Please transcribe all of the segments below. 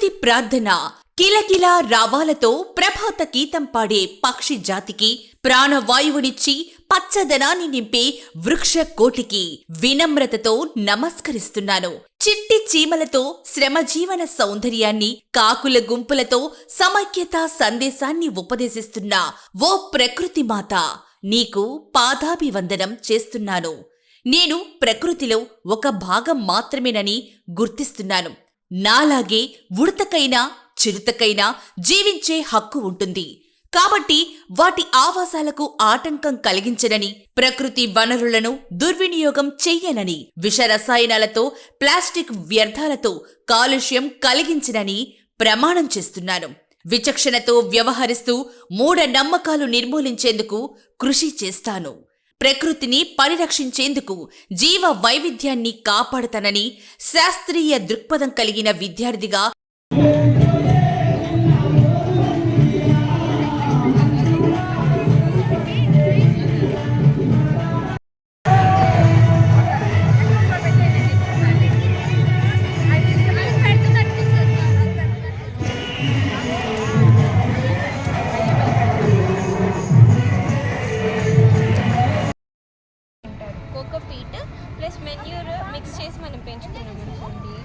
ప్రకృతి ప్రార్థన కిలకిల రావాలతో ప్రభాత గీతం పాడే పక్షి జాతికి ప్రాణవాయువునిచ్చి పచ్చదనాన్ని నింపే వృక్ష కోటికి వినమ్రతతో నమస్కరిస్తున్నాను. చిట్టి చీమలతో శ్రమజీవన సౌందర్యాన్ని, కాకుల గుంపులతో సమైక్యత సందేశాన్ని ఉపదేశిస్తున్న ఓ ప్రకృతి మాత, నీకు పాదాభివందనం చేస్తున్నాను. నేను ప్రకృతిలో ఒక భాగం మాత్రమేనని గుర్తిస్తున్నాను. నాలాగే ఉడతకైనా చిరుతకైనా జీవించే హక్కు ఉంటుంది. కాబట్టి వాటి ఆవాసాలకు ఆటంకం కలిగించనని, ప్రకృతి వనరులను దుర్వినియోగం చెయ్యనని, విషరసాయనాలతో ప్లాస్టిక్ వ్యర్థాలతో కాలుష్యం కలిగించనని ప్రమాణం చేస్తున్నాను. విచక్షణతో వ్యవహరిస్తూ మూఢనమ్మకాలు నిర్మూలించేందుకు కృషి చేస్తాను. ప్రకృతిని పరిరక్షించేందుకు జీవ వైవిధ్యాన్ని కాపాడతానని శాస్త్రీయ దృక్పథం కలిగిన విద్యార్థిగా కోకోపీట్ ప్లస్ మెన్యూర్ మిక్స్ చేసి మనం పెంచుకున్నాం అనుకోండి,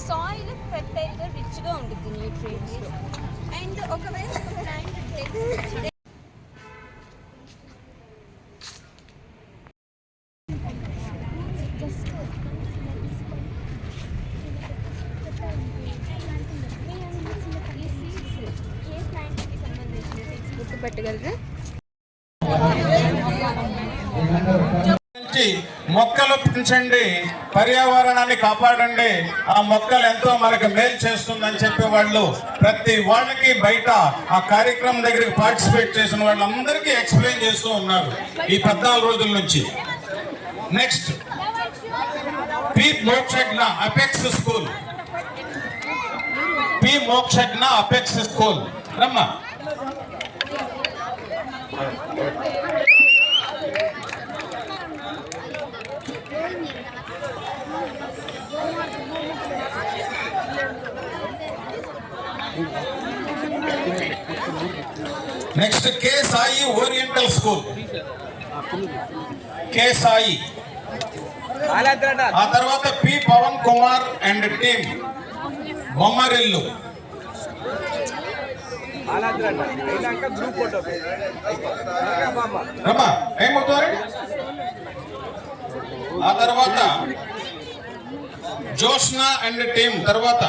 సాయిల్ ఫెర్టైల్గా రిచ్గా ఉంటుంది న్యూట్రియంట్స్లో. అండ్ ఒకవేళ ఒక ప్లాంట్ ఏ ప్లాంట్కి సంబంధించిన సీడ్స్ గుర్తుపట్టగలరా? మొక్కలు పెంచండి, పర్యావరణాన్ని కాపాడండి, ఆ మొక్కలు ఎంతో మనకు మేలు చేస్తుందని చెప్పే వాళ్ళు ప్రతి వాళ్ళకి బయట ఆ కార్యక్రమం దగ్గరికి పార్టిసిపేట్ చేసిన వాళ్ళందరికీ ఎక్స్ప్లెయిన్ చేస్తూ ఉన్నారు ఈ 14 రోజుల నుంచి. Next P Mokshagna Apex school, P Mokshagna Apex school రమ్మా. Next K Sai Oriental school, K Sai. ఆ తర్వాత P Pavan Kumar and team Bommarillu. రమ్మా ఏమవుతారు. ఆ తర్వాత జోష్న అండ్ టీమ్, తర్వాత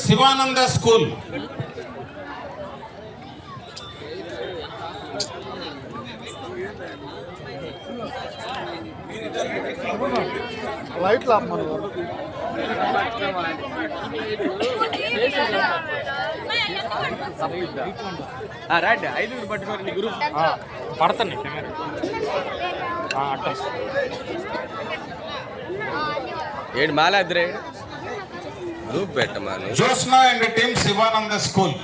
శివానంద స్కూల్. లైట్లు రైట్ 5 పట్టుకోండి గ్రూప్ పడతాను ఏడు మాలాద్రే గ్రూప్ పెట్టమాను. Jyoshna and team Shivananda school.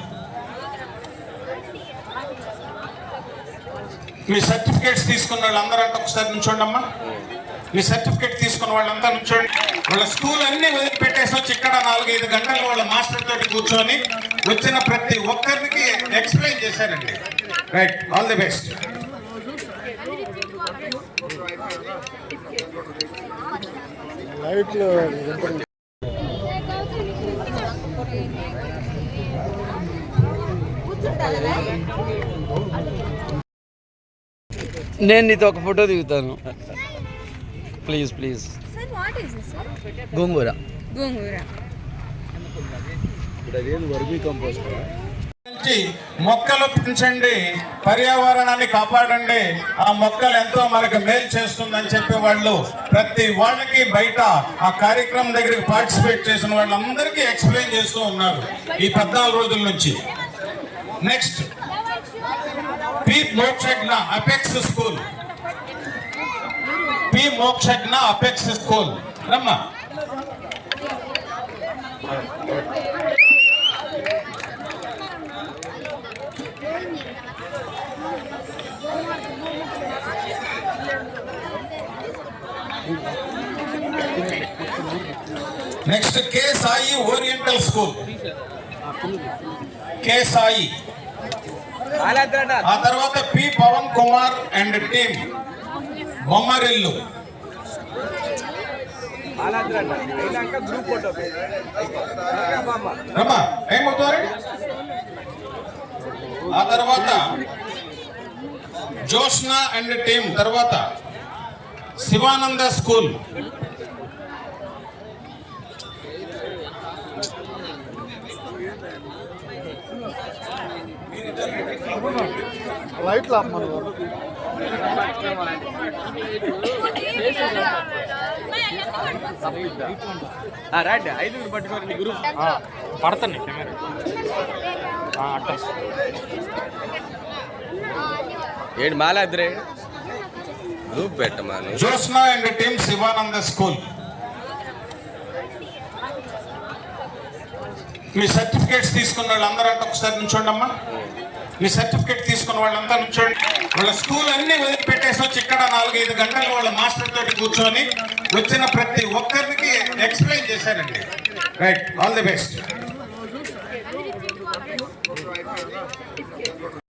మీ సర్టిఫికేట్స్ తీసుకున్న వాళ్ళందరూ అంటే ఒకసారి నుంచోండి అమ్మా. మీ సర్టిఫికేట్ తీసుకున్న వాళ్ళంతా నుంచోండి. వాళ్ళ స్కూల్ అన్ని వదిలిపెట్టేసి వచ్చి ఇక్కడ 4-5 గంటలు వాళ్ళ మాస్టర్ తోటి కూర్చొని వచ్చిన ప్రతి ఒక్కరికి ఎక్స్ప్లెయిన్ చేశారండి. Right, all the best. నేను నీతో ఒక ఫోటో దిగుతాను please please. Gongura vermi compost. మొక్కలు పెంచండి, పర్యావరణాన్ని కాపాడండి, ఆ మొక్కలు ఎంతో మనకు మేలు చేస్తుందని చెప్పే వాళ్ళు ప్రతి వాళ్ళకి బయట ఆ కార్యక్రమం దగ్గరికి పార్టిసిపేట్ చేసిన వాళ్ళందరికీ ఎక్స్ప్లెయిన్ చేస్తూ ఉన్నారు ఈ 14 రోజుల నుంచి. Next P Mokshagna Apex school, P Mokshagna Apex school రమ్మా. Next K Sai Oriental school, K Sai, ఆ తర్వాత P Pavan Kumar and team Bommarillu. రమ్మా ఏమవుతారు. ఆ తర్వాత జోష్నా అండ్ టీమ్, తర్వాత శివానంద స్కూల్. లైట్లు ఆపమను. రైట్ 5 పట్టుకోండి గ్రూప్ పడతాను కెమెరా అట్ట ఏడు మాల అద్దరే గ్రూప్ పెట్టమాను. Jyoshna and team Shivananda school. మీ సర్టిఫికేట్స్ తీసుకున్న వాళ్ళందరూ అంటే ఒకసారి నుంచోండి అమ్మా. మీ సర్టిఫికేట్ తీసుకున్న వాళ్ళంతా నుంచోండి. వాళ్ళ స్కూల్ అన్ని వదిలిపెట్టేసి వచ్చి ఇక్కడ 4-5 గంటలు వాళ్ళ మాస్టర్ తోటి కూర్చొని వచ్చిన ప్రతి ఒక్కరికి ఎక్స్ప్లెయిన్ చేశారండి. Right, all the best.